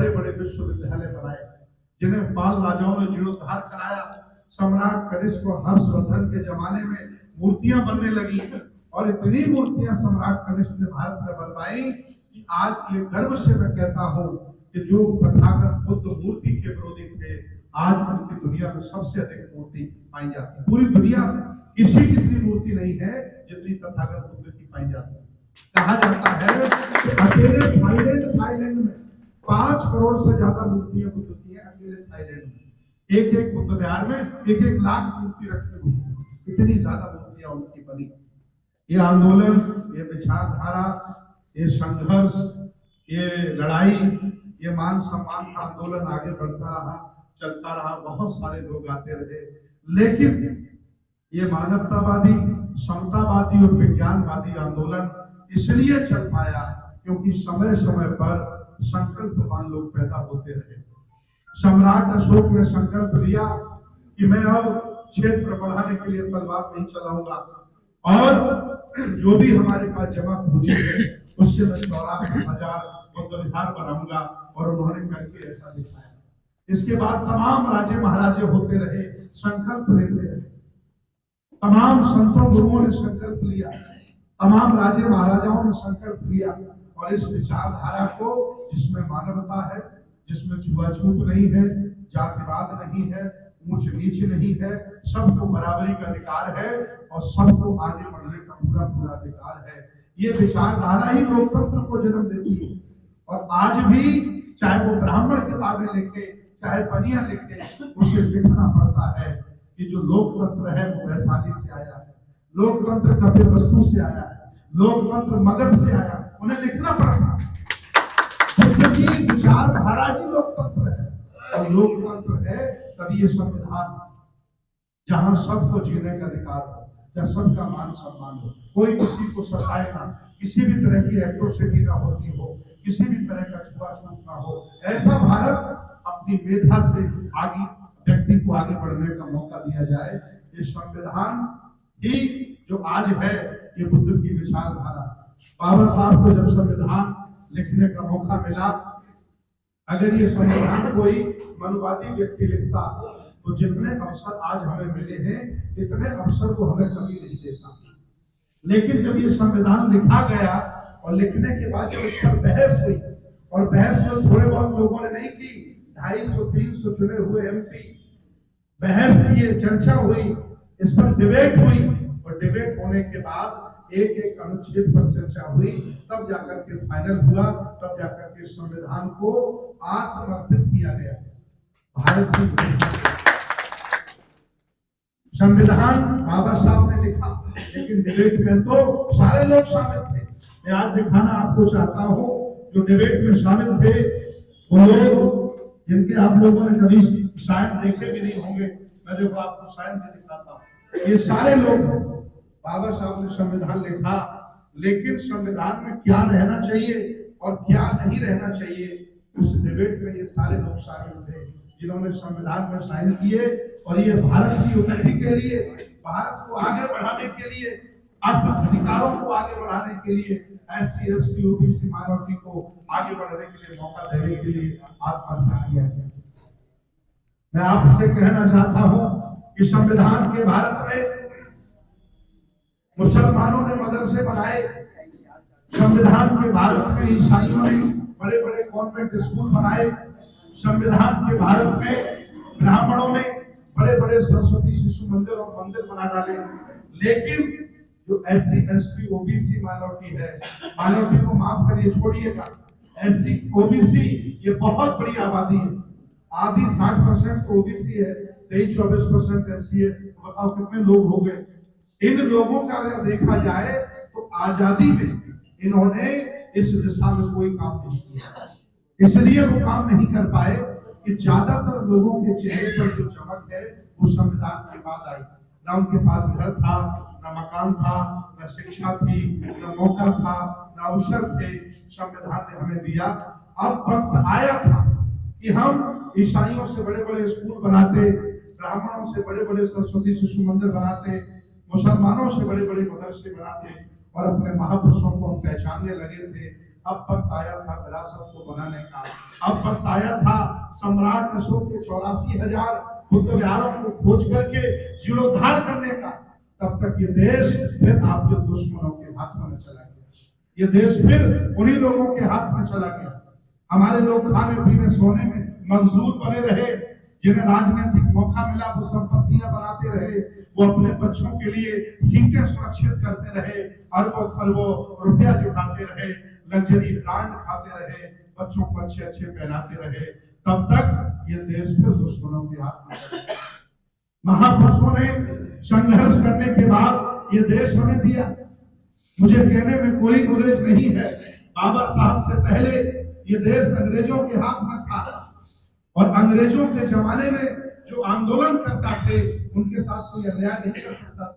बड़े बड़े विश्वविद्यालय बनाए, जिन्हें बाल राजाओं ने जीर्णोद्धार कराया। सम्राट कनिष्क और हर्षवर्धन के जमाने में मूर्तियां बनने लगी और इतनी मूर्तियां सम्राट कनिष्क ने भारत में बनवाई कि आज ये गर्व से मैं कहता हूं कि जो तथागत बुद्ध मूर्ति के विरोधी थे, आज उनकी दुनिया में सबसे अधिक मूर्ति पाई जाती है। पूरी दुनिया में किसी की इतनी मूर्ति नहीं है जितनी तथागत बुद्ध की पाई जाती है। कहा जाता है कि अकेले थाईलैंड में 5 करोड़ से ज्यादा मूर्तियां बुद्ध की हैं। अकेले थाईलैंड में एक एक बुद्ध विहार में 1-1 लाख मूर्ति रखी हुई है। इतनी ज्यादा मूर्तियां उनकी बनी। ये आंदोलन, ये विचारधारा, ये संघर्ष, ये लड़ाई, ये मान सम्मान का आंदोलन आगे बढ़ता रहा, चलता रहा। बहुत सारे लोग आते रहे, लेकिन ये मानवतावादी, समतावादी और विज्ञानवादी आंदोलन इसलिए चल पाया क्योंकि समय समय पर संकल्पवान लोग पैदा होते रहे। सम्राट अशोक ने संकल्प लिया कि मैं अब क्षेत्र बढ़ाने के लिए तलवार नहीं चलाऊंगा और जो भी हमारे पास जमा पूंजी है उससे मैं 84,000 बुद्ध विहार बनाऊंगा, और उन्होंने करके ऐसा दिखाया। इसके बाद तमाम राजे महाराजे होते रहे, संकल्प लेते रहे। तमाम संतों गुरुओं ने संकल्प लिया, तमाम राजे महाराजाओं ने संकल्प लिया, और इस विचारधारा को, जिसमें मानवता है, जिसमें छुआछूत नहीं है, जातिवाद नहीं है, ऊंच नीच नहीं है, सबको बराबरी का अधिकार है और सबको आगे बढ़ने का पूरा पूरा अधिकार है, ये विचारधारा ही लोकतंत्र को जन्म देती है। और आज भी चाहे वो ब्राह्मण किताबें लिखे, चाहे पनिया लिखे, उसे लिखना पड़ता है कि जो लोकतंत्र है वो वैशाली से आया है, लोकतंत्र कपिलवस्तु से आया है, लोकतंत्र मगध से आया, उन्हें लिखना पड़ता है क्योंकि विचारधारा ही लोकतंत्र है। और लोकतंत्र है तभी ये संविधान जहां सबको जीने का अधिकार हो, जहां सबका मान सम्मान हो, कोई किसी को सताए ना, किसी भी तरह की एट्रोसिटी ना होती हो, किसी भी तरह का छुआछूत ना हो। ऐसा भारत अपनी मेधा से आगे व्यक्ति को आगे बढ़ने का मौका दिया जाए। ये संविधान ही जो आज है, ये बुद्ध की विचारधारा। बाबा साहब को जब संविधान लिखने का मौका मिला, अगर ये संविधान कोई मनुवादी व्यक्ति लिखता तो जितने अवसर आज हमें मिले हैं, इतने अवसर को हमें कभी नहीं देता। लेकिन जब ये संविधान लिखा गया और लिखने के बाद जब इस पर बहस हुई, और बहस में थोड़े बहुत लोगों ने नहीं की, 250-300 चुने हुए एमपी बहस किए, चर्चा हुई, इस पर डिबेट हुई, और डिबेट होने के बाद एक एक अनुच्छेद पर चर्चा हुई, तब जाकर के फाइनल हुआ, तब जाकर के संविधान को आत्मर्पित किया गया। भारत की संविधान बाबा साहब ने लिखा, लेकिन डिबेट में तो सारे लोग शामिल थे। मैं आज दिखाना आपको चाहता हूं, जो डिबेट में शामिल थे वो लोग जिनके आप लोगों ने कभी शायद देखे भी नहीं होंगे। मैं देखो आपको शायद भी दिखाता हूं। ये सारे लोग, बाबा साहब ने संविधान लिखा, लेकिन संविधान में क्या रहना चाहिए और क्या नहीं रहना चाहिए, उस डिबेट में ये सारे लोग शामिल थे जिन्होंने संविधान में साइन किए। और ये भारत की उन्नति के लिए, भारत को आगे बढ़ाने के लिए, अधिकारों को आगे बढ़ाने के लिए, SC ST OBC माइनॉरिटी को आगे बढ़ने के लिए, मौका देने के लिए आत्महत्या किया गया। मैं आपसे कहना चाहता हूं कि संविधान के भारत में मुसलमानों ने मदरसे बनाए, संविधान के भारत में ईसाइयों ने बड़े बड़े कॉन्वेंट स्कूल बनाए, संविधान के भारत में ब्राह्मणों ने बड़े बड़े सरस्वती शिशु मंदिर और मंदिर बना डाले। लेकिन जो SC ST OBC माइनॉरिटी है, माइनॉरिटी को माफ करिए, छोड़िएगा, SC OBC ये बहुत बड़ी आबादी है, आधी 60% OBC है, 23-24% SC है। बताओ कितने लोग हो गए। इन लोगों का अगर देखा जाए तो आजादी में इन्होंने इस दिशा में कोई काम नहीं किया, इसलिए वो काम नहीं कर पाए कि ज्यादातर लोगों के चेहरे पर जो चमक है वो संविधान के बाद आई। ना उनके पास घर था, ना मकान था, ना शिक्षा थी, ना मौका था, ना अवसर थे। संविधान ने हमें दिया। अब वक्त आया था कि हम ईसाइयों से बड़े बड़े स्कूल बनाते, ब्राह्मणों से बड़े बड़े सरस्वती शिशु मंदिर बनाते, मुसलमानों से बड़े बड़े मदरसे बनाते, और अपने महापुरुषों को हम पहचानने लगे थे। अब वक्त आया था विरासत को बनाने का, अब वक्त आया था सम्राट अशोक के 84,000 बुद्ध विहारों को खोज करके जीर्णोद्धार करने का। तब तक ये देश फिर आपके दुश्मनों के हाथों में चला गया, ये देश फिर उन्हीं लोगों के हाथ में चला गया। हमारे लोग खाने पीने सोने में मजदूर बने रहे, जिन्हें राजनीतिक मौका मिला वो संपत्तियां बनाते रहे, वो अपने बच्चों के लिए सीटें सुरक्षित करते रहे, अरबों खरबों रुपया जुटाते रहे, लग्जरी ब्रांड खाते रहे, बच्चों को अच्छे अच्छे पहनाते रहे। तब तक ये देश फिर दुश्मनों के हाथ में चला गया। महापुरुषों ने संघर्ष करने के बाद ये देश हमें दिया। मुझे कहने में कोई गुरेज नहीं है, बाबा साहब से पहले ये देश अंग्रेजों के हाथ में था, और अंग्रेजों के जमाने में जो आंदोलन करता थे उनके साथ कोई अन्याय नहीं कर सकता।